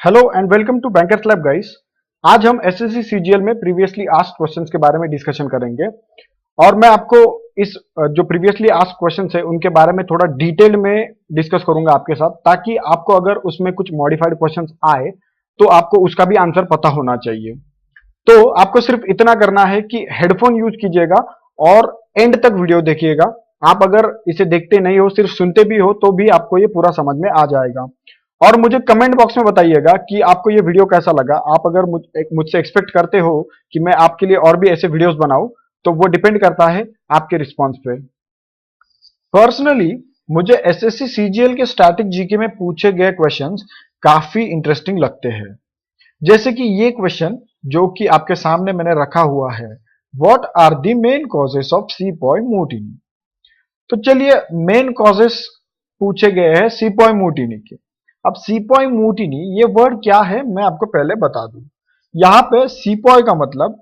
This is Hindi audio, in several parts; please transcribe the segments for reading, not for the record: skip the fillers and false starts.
Hello and welcome to bankers lab guys. आज हम एसएससी सीजीएल में प्रीवियसली आस्क्ड क्वेश्चंस के बारे में डिस्कशन करेंगे और मैं आपको इस जो प्रीवियसली आस्क्ड क्वेश्चंस है उनके बारे में थोड़ा डिटेल में डिस्कस करूंगा आपके साथ, ताकि आपको अगर उसमें कुछ मॉडिफाइड क्वेश्चंस आए तो आपको उसका भी आंसर पता होना चाहिए। तो आपको सिर्फ इतना करना है कि हेडफोन यूज कीजिएगा और एंड तक वीडियो देखिएगा। आप अगर इसे देखते नहीं हो, सिर्फ सुनते भी हो, तो भी आपको ये पूरा समझ में आ जाएगा। और मुझे कमेंट बॉक्स में बताइएगा कि आपको ये वीडियो कैसा लगा। आप अगर मुझसे एक्सपेक्ट करते हो कि मैं आपके लिए और भी ऐसे वीडियोस बनाऊं, तो वो डिपेंड करता है आपके रिस्पॉन्स पे। पर्सनली मुझे एसएससी सीजीएल के स्टैटिक जीके में पूछे गए क्वेश्चंस काफी इंटरेस्टिंग लगते हैं। जैसे कि ये क्वेश्चन जो कि आपके सामने मैंने रखा हुआ है, what are the main causes of sepoy mutiny. तो चलिए, मेन कॉजेस पूछे गए हैं सीपॉय मोटिनी के। अब सीपॉय मोटिनी ये वर्ड क्या है मैं आपको पहले बता दूं। यहां पे सीपॉय का मतलब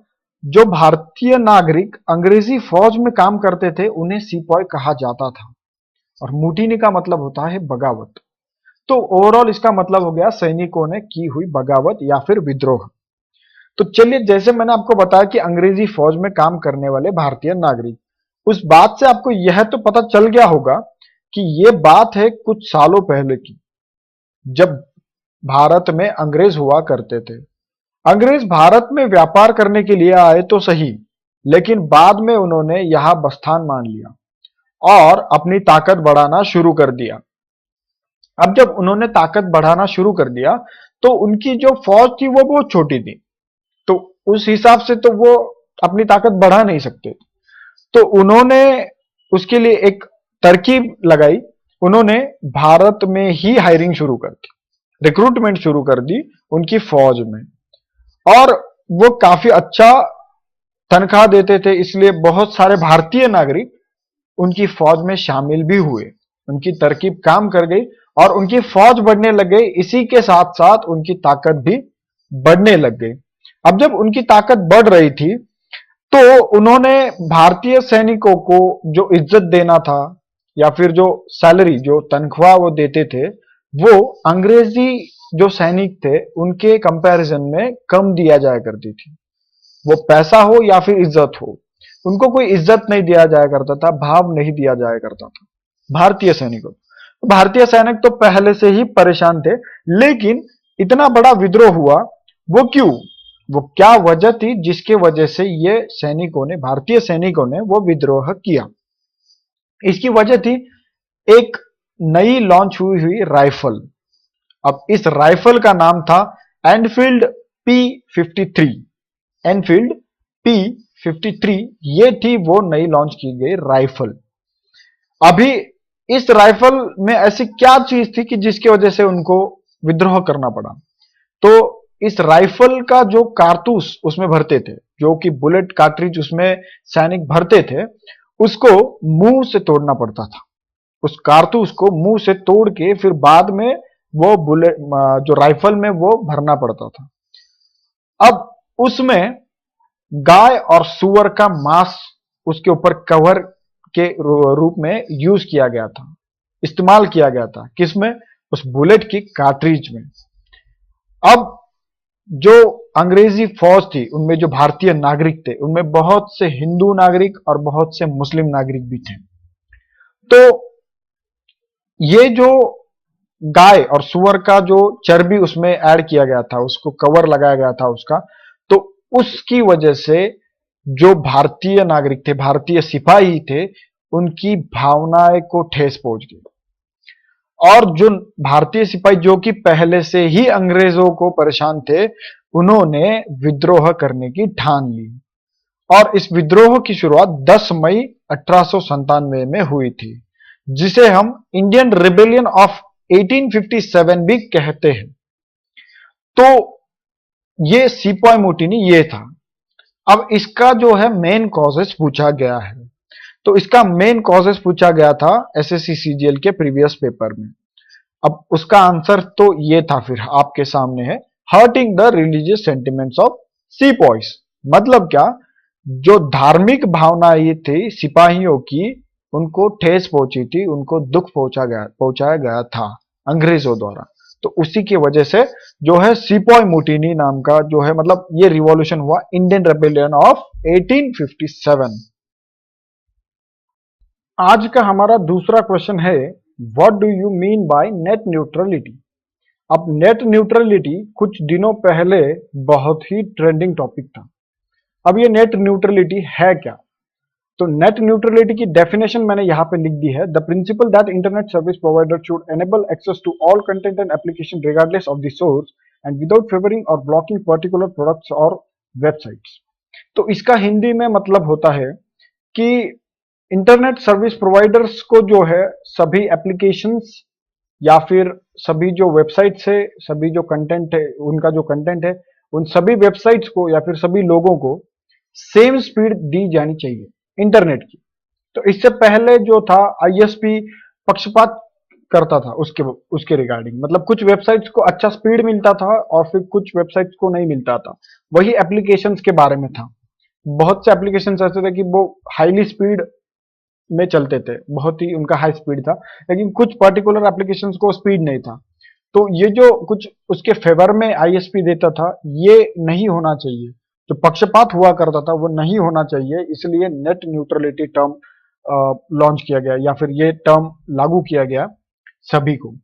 जो भारतीय नागरिक अंग्रेजी फौज में काम करते थे उन्हें सीपॉय कहा जाता था, और मोटिनी का मतलब होता है बगावत। तो ओवरऑल इसका मतलब हो गया सैनिकों ने की हुई बगावत या फिर विद्रोह। तो चलिए, जैसे मैंने आपको बताया कि अंग्रेजी फौज में काम करने वाले भारतीय नागरिक, उस बात से आपको यह तो पता चल गया होगा कि यह बात है कुछ सालों पहले की, जब भारत में अंग्रेज हुआ करते थे। अंग्रेज भारत में व्यापार करने के लिए आए तो सही, लेकिन बाद में उन्होंने यहां बस्तान मान लिया और अपनी ताकत बढ़ाना शुरू कर दिया। अब जब उन्होंने ताकत बढ़ाना शुरू कर दिया तो उनकी जो फौज थी वो बहुत छोटी थी, तो उस हिसाब से तो वो अपनी ताकत बढ़ा नहीं सकते। तो उन्होंने उसके लिए एक तरकीब लगाई। उन्होंने भारत में ही हायरिंग शुरू कर दी, रिक्रूटमेंट शुरू कर दी उनकी फौज में। और वो काफी अच्छा तनख्वाह देते थे, इसलिए बहुत सारे भारतीय नागरिक उनकी फौज में शामिल भी हुए। उनकी तरकीब काम कर गई और उनकी फौज बढ़ने लग गई। इसी के साथ साथ उनकी ताकत भी बढ़ने लग गई। अब जब उनकी ताकत बढ़ रही थी तो उन्होंने भारतीय सैनिकों को जो इज्जत देना था या फिर जो सैलरी, जो तनख्वाह वो देते थे, वो अंग्रेजी जो सैनिक थे उनके कंपैरिजन में कम दिया जाया करती थी। वो पैसा हो या फिर इज्जत हो, उनको कोई इज्जत नहीं दिया जाया करता था, भाव नहीं दिया जाया करता था भारतीय सैनिकों को। भारतीय सैनिक तो पहले से ही परेशान थे, लेकिन इतना बड़ा विद्रोह हुआ, वो क्यों? वो क्या वजह थी जिसके वजह से ये सैनिकों ने, भारतीय सैनिकों ने वो विद्रोह किया? इसकी वजह थी एक नई लॉन्च हुई हुई राइफल। अब इस राइफल का नाम था एनफील्ड P53। एनफील्ड P53, ये थी वो नई लॉन्च की गई राइफल। अभी इस राइफल में ऐसी क्या चीज थी कि जिसकी वजह से उनको विद्रोह करना पड़ा? तो इस राइफल का जो कारतूस उसमें भरते थे, जो कि बुलेट कार्ट्रिज उसमें सैनिक भरते थे, उसको मुंह से तोड़ना पड़ता था। उस कारतूस को मुंह से तोड़ के फिर बाद में वो बुलेट, जो राइफल में वो भरना पड़ता था। अब उसमें गाय और सुअर का मांस उसके ऊपर कवर के रूप में यूज किया गया था, इस्तेमाल किया गया था। किसमें? उस बुलेट की कार्ट्रिज में। अब जो अंग्रेजी फौज थी उनमें जो भारतीय नागरिक थे उनमें बहुत से हिंदू नागरिक और बहुत से मुस्लिम नागरिक भी थे। तो ये जो गाय और सुअर का जो चर्बी उसमें ऐड किया गया था, उसको कवर लगाया गया था उसका, तो उसकी वजह से जो भारतीय नागरिक थे, भारतीय सिपाही थे, उनकी भावनाएं को ठेस पहुंच गई। और जो भारतीय सिपाही जो कि पहले से ही अंग्रेजों को परेशान थे, उन्होंने विद्रोह करने की ठान ली। और इस विद्रोह की शुरुआत 10 मई 1897 में हुई थी, जिसे हम इंडियन रिबेलियन ऑफ 1857 भी कहते हैं। तो ये सीपॉय मोटिनी ये था। अब इसका जो है मेन कॉजेस पूछा गया है, तो इसका मेन कॉजेस पूछा गया था एसएससी सीजीएल के प्रीवियस पेपर में। अब उसका आंसर तो ये था, फिर आपके सामने है, hurting the religious sentiments of sepoys. मतलब क्या? जो धार्मिक भावनाएं थी सिपाहियों की, उनको ठेस पहुंची थी, उनको दुख पहुंचाया गया था अंग्रेजों द्वारा। तो उसी की वजह से जो है सिपोय मुटिनी नाम का जो है मतलब ये रिवॉल्यूशन हुआ, इंडियन रेबेलियन ऑफ 1857। आज का हमारा दूसरा क्वेश्चन है, what do you mean by net neutrality. अब नेट न्यूट्रलिटी कुछ दिनों पहले बहुत ही ट्रेंडिंग टॉपिक था। अब ये नेट न्यूट्रलिटी है क्या? तो नेट न्यूट्रलिटी की डेफिनेशन मैंने यहां पे लिख दी है, the principle that internet service provider should enable access to all content and application regardless of the source and without favouring or blocking particular products or websites. तो इसका हिंदी में मतलब होता है कि इंटरनेट सर्विस प्रोवाइडर्स को जो है सभी एप्लीकेशंस या फिर सभी जो वेबसाइट्स है, सभी जो कंटेंट है, उनका जो कंटेंट है, उन सभी वेबसाइट्स को या फिर सभी लोगों को सेम स्पीड दी जानी चाहिए इंटरनेट की। तो इससे पहले जो था आईएसपी पक्षपात करता था उसके उसके रिगार्डिंग, मतलब कुछ वेबसाइट्स को अच्छा स्पीड मिलता था और फिर कुछ वेबसाइट्स को नहीं मिलता था। वही एप्लीकेशंस के बारे में था, बहुत से एप्लीकेशंस ऐसे थे कि वो हाईली स्पीड में चलते थे, बहुत ही उनका हाई स्पीड था, लेकिन कुछ पर्टिकुलर एप्लीकेशंस को स्पीड नहीं था। तो ये जो कुछ उसके फेवर में आईएसपी देता था, ये नहीं होना चाहिए। जो पक्षपात हुआ करता था वो नहीं होना चाहिए, इसलिए नेट न्यूट्रलिटी टर्म लॉन्च किया गया या फिर ये टर्म लागू किया गया सभी को।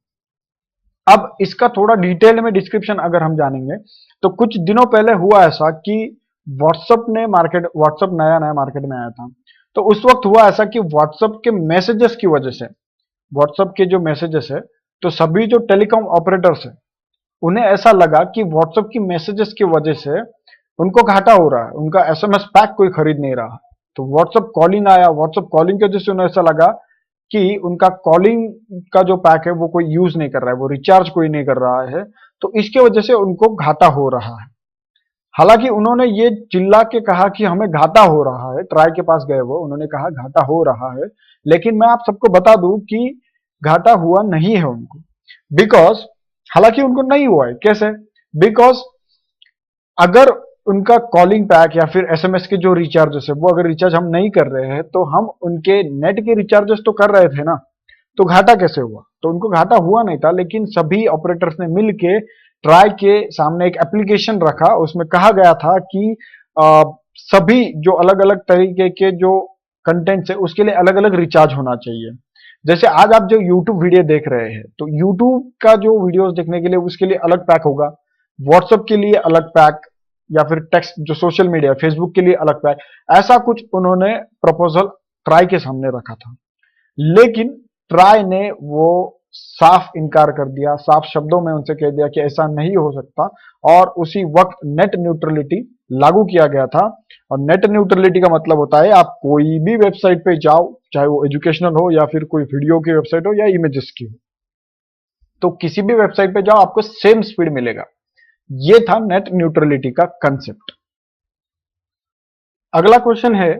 अब इसका थोड़ा डिटेल में डिस्क्रिप्शन अगर हम जानेंगे तो कुछ दिनों पहले हुआ ऐसा कि व्हाट्सएप नया नया मार्केट में आया था। तो उस वक्त हुआ ऐसा कि व्हाट्सएप के मैसेजेस की वजह से, व्हाट्सएप के जो मैसेजेस है, तो सभी जो टेलीकॉम ऑपरेटर्स है उन्हें ऐसा लगा कि व्हाट्सएप की मैसेजेस की वजह से उनको घाटा हो रहा है, उनका एसएमएस पैक कोई खरीद नहीं रहा। तो व्हाट्सएप कॉलिंग आया, व्हाट्सएप कॉलिंग की वजह से उन्हें ऐसा लगा कि उनका कॉलिंग का जो पैक है वो कोई यूज नहीं कर रहा है, वो रिचार्ज कोई नहीं कर रहा है, तो इसके वजह से उनको घाटा हो रहा है। हालांकि उन्होंने ये चिल्ला के कहा कि हमें घाटा हो रहा है, ट्राई के पास गए वो, उन्होंने कहा घाटा हो रहा है, लेकिन मैं आप सबको बता दूं कि घाटा हुआ नहीं है उनको। बिकॉज हालांकि उनको नहीं हुआ है, कैसे? बिकॉज अगर उनका कॉलिंग पैक या फिर एसएमएस के जो रिचार्जेस है वो अगर रिचार्ज हम नहीं कर रहे हैं तो हम उनके नेट के रिचार्जेस तो कर रहे थे ना, तो घाटा कैसे हुआ? तो उनको घाटा हुआ नहीं था, लेकिन सभी ऑपरेटर्स ने मिलके ट्राई के सामने एक एप्लीकेशन रखा, उसमें कहा गया था कि सभी जो अलग अलग तरीके के जो कंटेंट्स है उसके लिए अलग अलग रिचार्ज होना चाहिए। जैसे आज आप जो YouTube वीडियो देख रहे हैं, तो YouTube का जो वीडियोस देखने के लिए उसके लिए अलग पैक होगा, व्हाट्सएप के लिए अलग पैक, या फिर टेक्स्ट जो सोशल मीडिया फेसबुक के लिए अलग पैक, ऐसा कुछ उन्होंने प्रपोजल ट्राई के सामने रखा था। लेकिन ट्राई ने वो साफ इनकार कर दिया, साफ शब्दों में उनसे कह दिया कि ऐसा नहीं हो सकता, और उसी वक्त नेट न्यूट्रलिटी लागू किया गया था। और नेट न्यूट्रलिटी का मतलब होता है आप कोई भी वेबसाइट पे जाओ, चाहे वो एजुकेशनल हो या फिर कोई वीडियो की वेबसाइट हो या इमेजेस की हो, तो किसी भी वेबसाइट पे जाओ आपको सेम स्पीड मिलेगा। ये था नेट न्यूट्रलिटी का कंसेप्ट। अगला क्वेश्चन है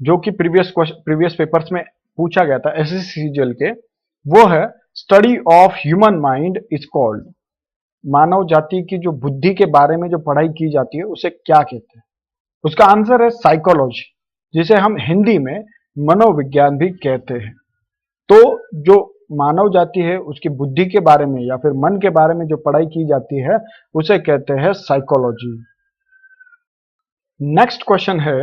जो कि प्रीवियस पेपर्स में पूछा गया था एसएससीजीएल के, वो है study of human mind is called. मानव जाति की जो बुद्धि के बारे में जो पढ़ाई की जाती है उसे क्या कहते हैं? उसका आंसर है साइकोलॉजी, जिसे हम हिंदी में मनोविज्ञान भी कहते हैं। तो जो मानव जाति है उसकी बुद्धि के बारे में या फिर मन के बारे में जो पढ़ाई की जाती है उसे कहते हैं साइकोलॉजी। नेक्स्ट क्वेश्चन है,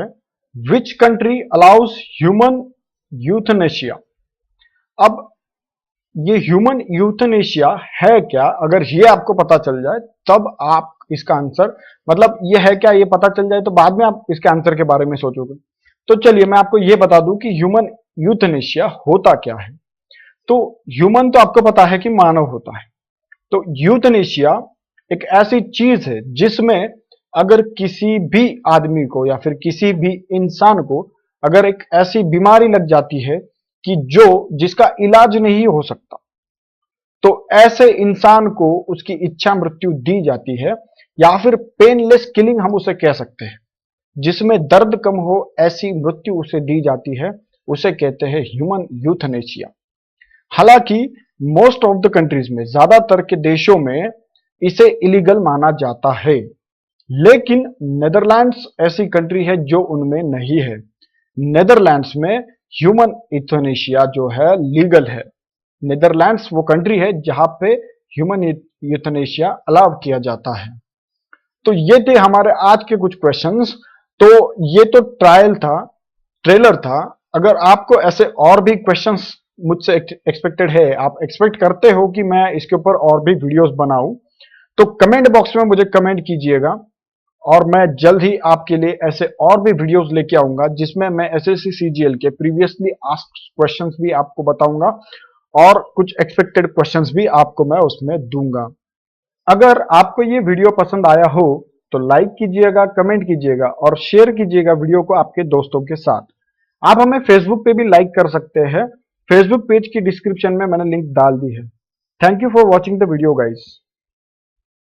which country allows human euthanasia. अब ये ह्यूमन यूथनेशिया है क्या? अगर ये आपको पता चल जाए तब आप इसका आंसर, मतलब ये है क्या ये पता चल जाए तो बाद में आप इसके आंसर के बारे में सोचोगे। तो चलिए मैं आपको ये बता दूं कि ह्यूमन यूथनेशिया होता क्या है। तो ह्यूमन तो आपको पता है कि मानव होता है, तो यूथनेशिया एक ऐसी चीज है जिसमें अगर किसी भी आदमी को या फिर किसी भी इंसान को अगर एक ऐसी बीमारी लग जाती है कि जिसका इलाज नहीं हो सकता, तो ऐसे इंसान को उसकी इच्छा मृत्यु दी जाती है, या फिर पेनलेस किलिंग हम उसे कह सकते हैं, जिसमें दर्द कम हो ऐसी मृत्यु उसे दी जाती है, उसे कहते हैं ह्यूमन यूथनेशिया। हालांकि मोस्ट ऑफ द कंट्रीज में, ज्यादातर के देशों में इसे इलीगल माना जाता है, लेकिन नेदरलैंड्स ऐसी कंट्री है जो उनमें नहीं है। नेदरलैंड्स में ह्यूमन यूथनेशिया जो है लीगल है। नेदरलैंड्स वो कंट्री है जहां पे ह्यूमन यूथनेशिया अलाउ किया जाता है। तो ये थे हमारे आज के कुछ क्वेश्चंस। तो ये तो ट्रेलर था। अगर आपको ऐसे और भी क्वेश्चंस मुझसे एक्सपेक्टेड है, आप एक्सपेक्ट करते हो कि मैं इसके ऊपर और भी वीडियोस बनाऊं, तो कमेंट बॉक्स में मुझे कमेंट कीजिएगा और मैं जल्द ही आपके लिए ऐसे और भी वीडियोस लेके आऊंगा जिसमें मैं एसएससी सीजीएल के प्रीवियसली आस्क्ड क्वेश्चंस भी आपको बताऊंगा और कुछ एक्सपेक्टेड क्वेश्चंस भी आपको मैं उसमें दूंगा। अगर आपको ये वीडियो पसंद आया हो तो लाइक कीजिएगा, कमेंट कीजिएगा और शेयर कीजिएगा वीडियो को आपके दोस्तों के साथ। आप हमें फेसबुक पे भी लाइक कर सकते हैं। फेसबुक पेज की डिस्क्रिप्शन में मैंने लिंक डाल दी है। Thank you for watching the video guys.